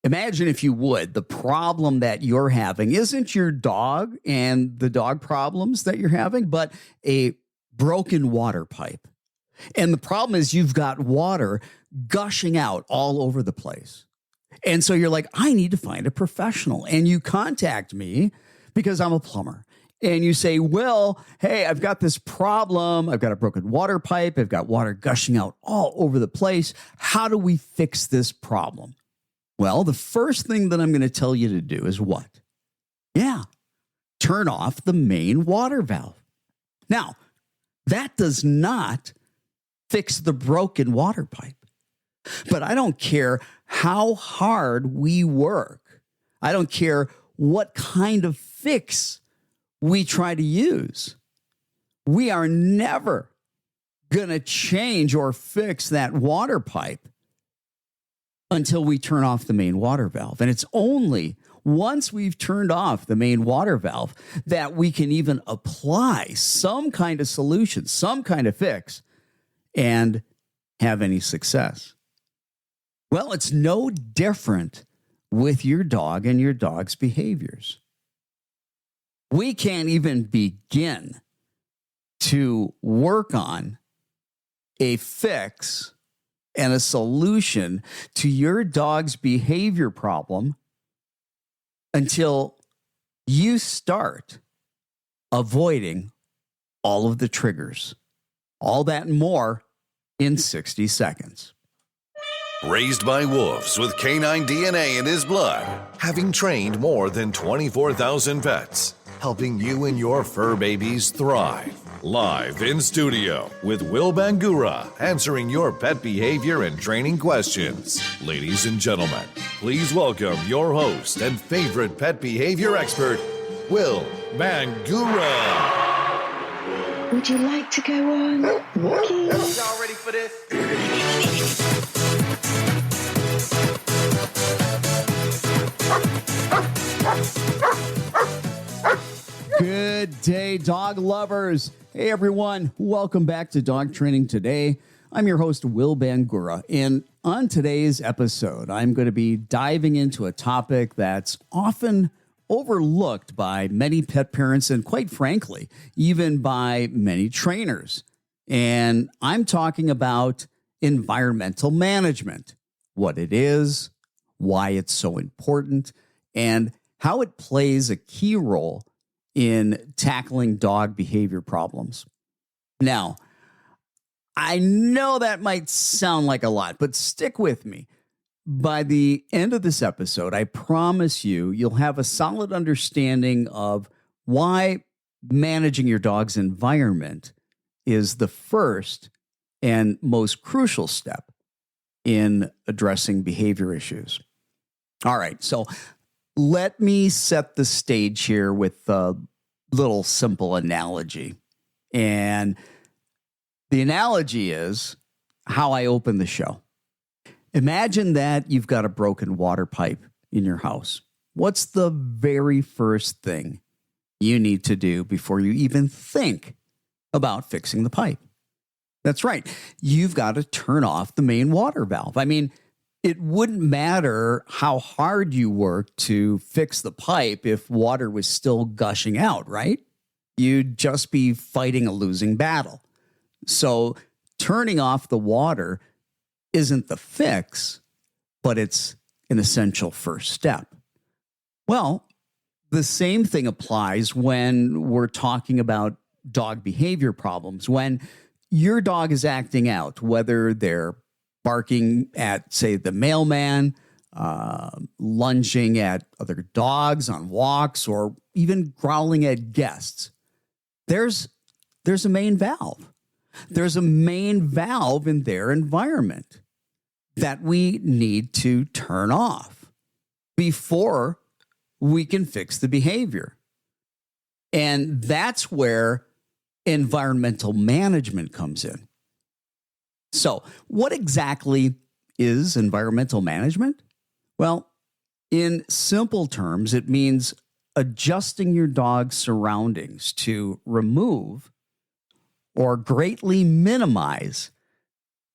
Imagine, if you would, the problem that you're having isn't your dog and the dog problems that you're having, but a broken water pipe. And the problem is you've got water gushing out all over the place. And so you're like, I need to find a professional. And you contact me because I'm a plumber. And you say, Will, hey, I've got this problem. I've got a broken water pipe. I've got water gushing out all over the place. How do we fix this problem? Well, the first thing that I'm going to tell you to do is what? Yeah, turn off the main water valve. Now, that does not fix the broken water pipe. But I don't care how hard we work. I don't care what kind of fix we try to use. We are never going to change or fix that water pipe until we turn off the main water valve. And it's only once we've turned off the main water valve that we can even apply some kind of solution, some kind of fix, and have any success. Well, it's no different with your dog and your dog's behaviors. We can't even begin to work on a fix and a solution to your dog's behavior problem until you start avoiding all of the triggers. All that and more in 60 seconds. Raised by wolves with canine DNA in his blood, having trained more than 24,000 pets, helping you and your fur babies thrive. Live in studio with Will Bangura, answering your pet behavior and training questions. Ladies and gentlemen, please welcome your host and favorite pet behavior expert, Will Bangura. Would you like to go on? Y'all ready for this? Good day, dog lovers. Hey, everyone. Welcome back to Dog Training Today. I'm your host, Will Bangura. And on today's episode, I'm going to be diving into a topic that's often overlooked by many pet parents and, quite frankly, even by many trainers. And I'm talking about environmental management, what it is, why it's so important, and how it plays a key role in tackling dog behavior problems. Now, I know that might sound like a lot, but stick with me. By the end of this episode, I promise you'll have a solid understanding of why managing your dog's environment is the first and most crucial step in addressing behavior issues. All right, so let me set the stage here with a little simple analogy. And the analogy is how I open the show. Imagine that you've got a broken water pipe in your house. What's the very first thing you need to do before you even think about fixing the pipe? That's right. You've got to turn off the main water valve. I mean, it wouldn't matter how hard you work to fix the pipe if water was still gushing out, right? You'd just be fighting a losing battle. So turning off the water isn't the fix, but it's an essential first step. Well, the same thing applies when we're talking about dog behavior problems. When your dog is acting out, whether they're barking at, say, the mailman, lunging at other dogs on walks, or even growling at guests, there's a main valve. There's a main valve in their environment that we need to turn off before we can fix the behavior. And that's where environmental management comes in. So, what exactly is environmental management? Well, in simple terms, it means adjusting your dog's surroundings to remove or greatly minimize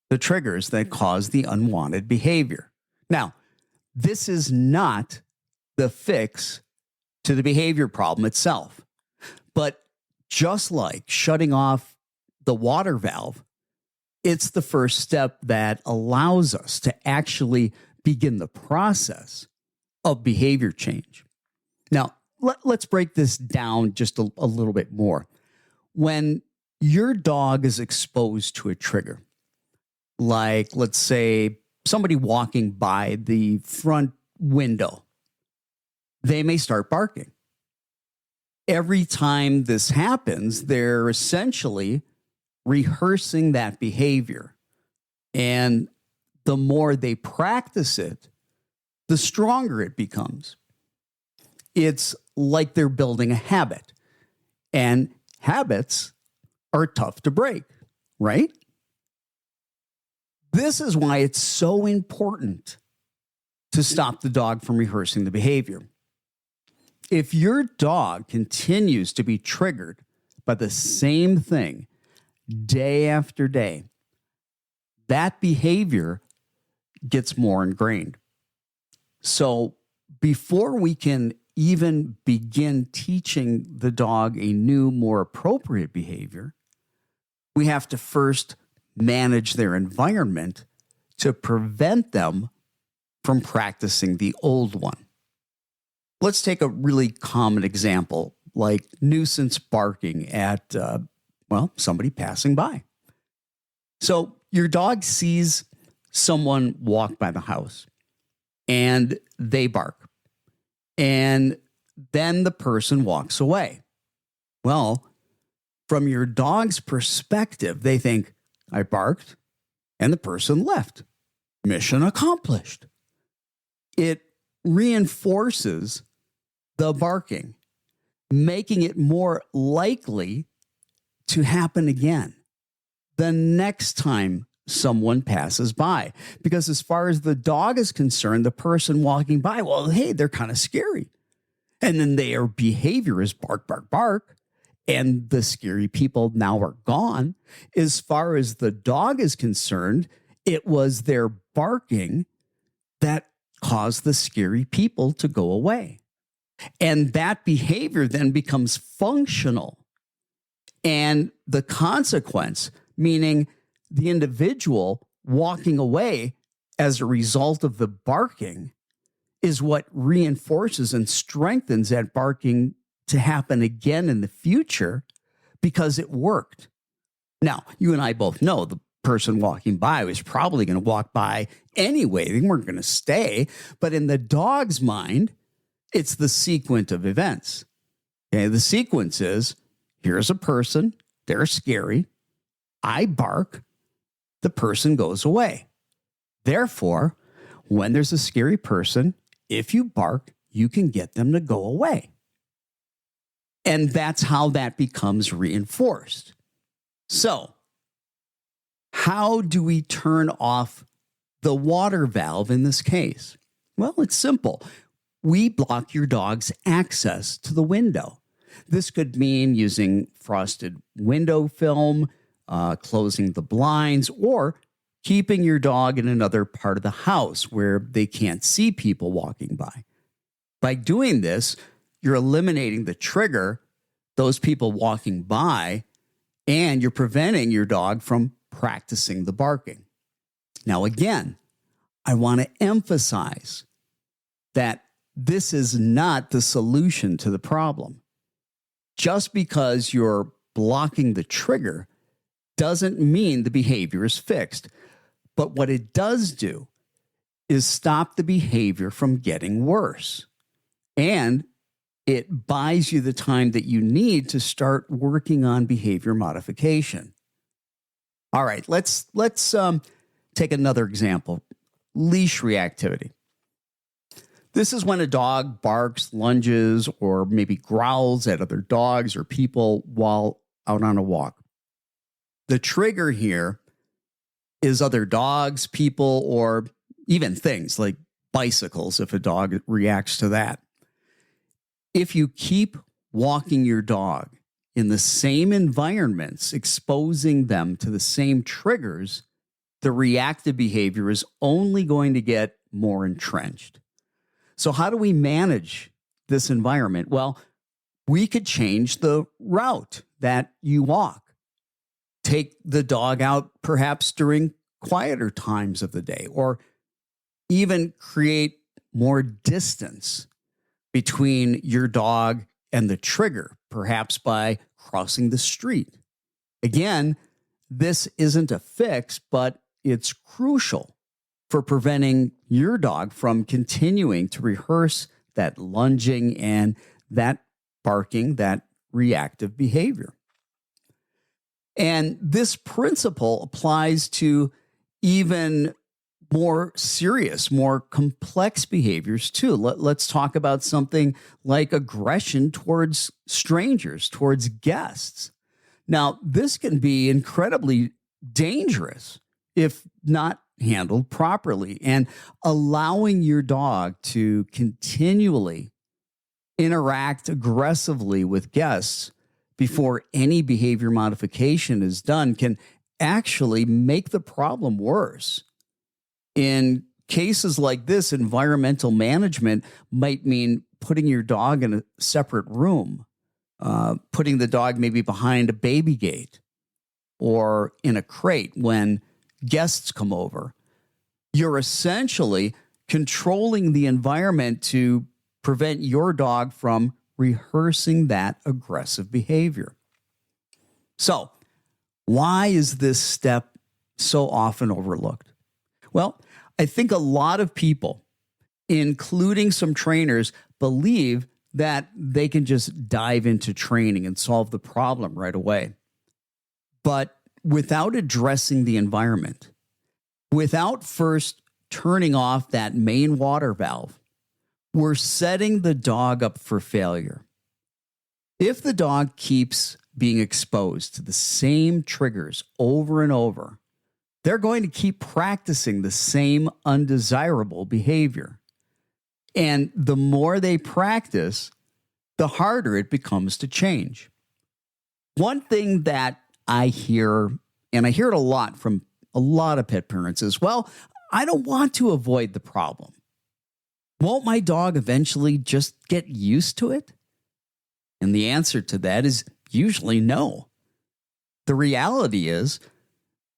the triggers that cause the unwanted behavior. Now, this is not the fix to the behavior problem itself. But just like shutting off the water valve, it's the first step that allows us to actually begin the process of behavior change. Now, let's break this down just a little bit more. When your dog is exposed to a trigger, like let's say somebody walking by the front window, they may start barking. Every time this happens, they're essentially rehearsing that behavior. And the more they practice it, the stronger it becomes. It's like they're building a habit. And habits are tough to break, right? This is why it's so important to stop the dog from rehearsing the behavior. If your dog continues to be triggered by the same thing day after day, that behavior gets more ingrained. So before we can even begin teaching the dog a new, more appropriate behavior, we have to first manage their environment to prevent them from practicing the old one. Let's take a really common example, like nuisance barking at, somebody passing by. So your dog sees someone walk by the house and they bark. And then the person walks away. Well, from your dog's perspective, they think, I barked and the person left. Mission accomplished. It reinforces the barking, making it more likely to happen again the next time someone passes by. Because as far as the dog is concerned, the person walking by, well, hey, they're kind of scary. And then their behavior is bark, bark, bark. And the scary people now are gone. As far as the dog is concerned, it was their barking that caused the scary people to go away. And that behavior then becomes functional. And the consequence, meaning the individual walking away as a result of the barking, is what reinforces and strengthens that barking to happen again in the future because it worked. Now, you and I both know the person walking by was probably going to walk by anyway. They weren't going to stay. But in the dog's mind, it's the sequence of events. Okay, the sequence is, here's a person, they're scary, I bark, the person goes away. Therefore, when there's a scary person, if you bark, you can get them to go away. And that's how that becomes reinforced. So, how do we turn off the water valve in this case? Well, it's simple. We block your dog's access to the window. This could mean using frosted window film, closing the blinds, or keeping your dog in another part of the house where they can't see people walking by. By doing this, you're eliminating the trigger, those people walking by, and you're preventing your dog from practicing the barking. Now, again, I want to emphasize that this is not the solution to the problem. Just because you're blocking the trigger doesn't mean the behavior is fixed. But what it does do is stop the behavior from getting worse. And it buys you the time that you need to start working on behavior modification. All right, let's take another example. Leash reactivity. This is when a dog barks, lunges, or maybe growls at other dogs or people while out on a walk. The trigger here is other dogs, people, or even things like bicycles if a dog reacts to that. If you keep walking your dog in the same environments, exposing them to the same triggers, the reactive behavior is only going to get more entrenched. So how do we manage this environment? Well, we could change the route that you walk. Take the dog out perhaps during quieter times of the day, or even create more distance between your dog and the trigger, perhaps by crossing the street. Again, this isn't a fix, but it's crucial for preventing your dog from continuing to rehearse that lunging and that barking, that reactive behavior. And this principle applies to even more serious, more complex behaviors too. Let's talk about something like aggression towards strangers, towards guests. Now, this can be incredibly dangerous if not handled properly, and allowing your dog to continually interact aggressively with guests before any behavior modification is done can actually make the problem worse. In cases like this, environmental management might mean putting your dog in a separate room, putting the dog maybe behind a baby gate or in a crate when guests come over. You're essentially controlling the environment to prevent your dog from rehearsing that aggressive behavior. So, why is this step so often overlooked? Well, I think a lot of people, including some trainers, believe that they can just dive into training and solve the problem right away. But without addressing the environment, without first turning off that main water valve, we're setting the dog up for failure. If the dog keeps being exposed to the same triggers over and over, they're going to keep practicing the same undesirable behavior. And the more they practice, the harder it becomes to change. One thing that I hear, and I hear it a lot from a lot of pet parents, is, well, I don't want to avoid the problem. Won't my dog eventually just get used to it? And the answer to that is usually no. The reality is,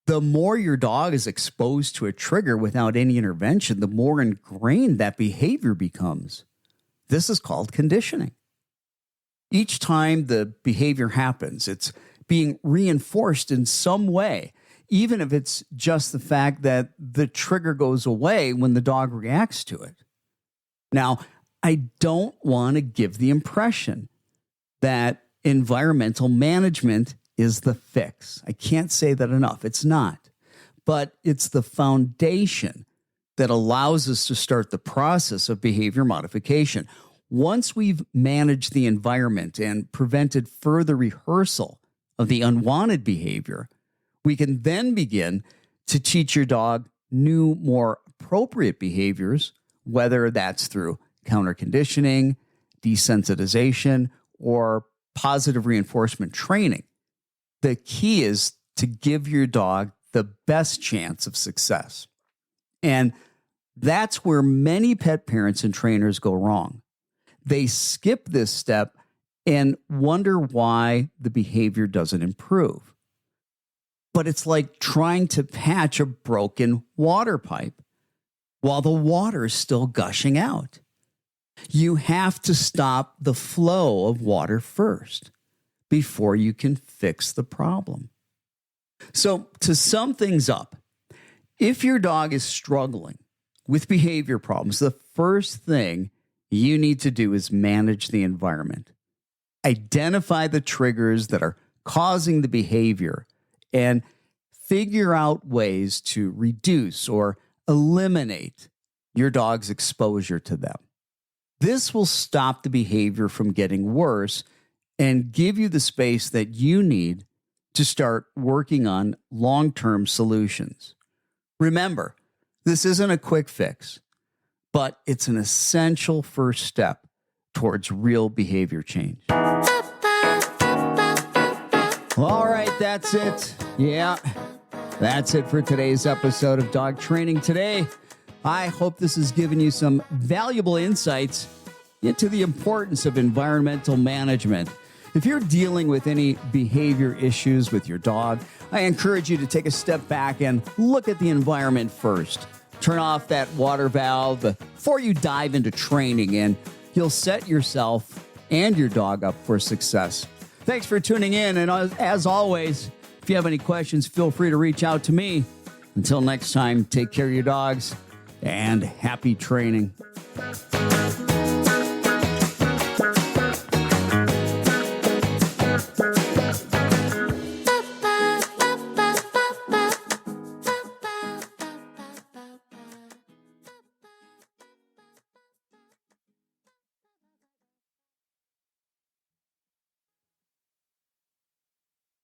the more your dog is exposed to a trigger without any intervention, the more ingrained that behavior becomes. This is called conditioning. Each time the behavior happens, it's being reinforced in some way, even if it's just the fact that the trigger goes away when the dog reacts to it. Now, I don't want to give the impression that environmental management is the fix. I can't say that enough. It's not. But it's the foundation that allows us to start the process of behavior modification. Once we've managed the environment and prevented further rehearsal of the unwanted behavior, we can then begin to teach your dog new, more appropriate behaviors, whether that's through counter conditioning, desensitization, or positive reinforcement training. The key is to give your dog the best chance of success. And that's where many pet parents and trainers go wrong. They skip this step and wonder why the behavior doesn't improve. But it's like trying to patch a broken water pipe while the water is still gushing out. You have to stop the flow of water first before you can fix the problem. So, to sum things up, if your dog is struggling with behavior problems, the first thing you need to do is manage the environment. Identify the triggers that are causing the behavior and figure out ways to reduce or eliminate your dog's exposure to them. This will stop the behavior from getting worse and give you the space that you need to start working on long-term solutions. Remember, this isn't a quick fix, but it's an essential first step towards real behavior change. All right, that's it. Yeah, that's it for today's episode of Dog Training Today. I hope this has given you some valuable insights into the importance of environmental management. If you're dealing with any behavior issues with your dog, I encourage you to take a step back and look at the environment first. Turn off that water valve before you dive into training, and you'll set yourself and your dog up for success. Thanks for tuning in, and as always, if you have any questions, feel free to reach out to me. Until next time, take care of your dogs and happy training.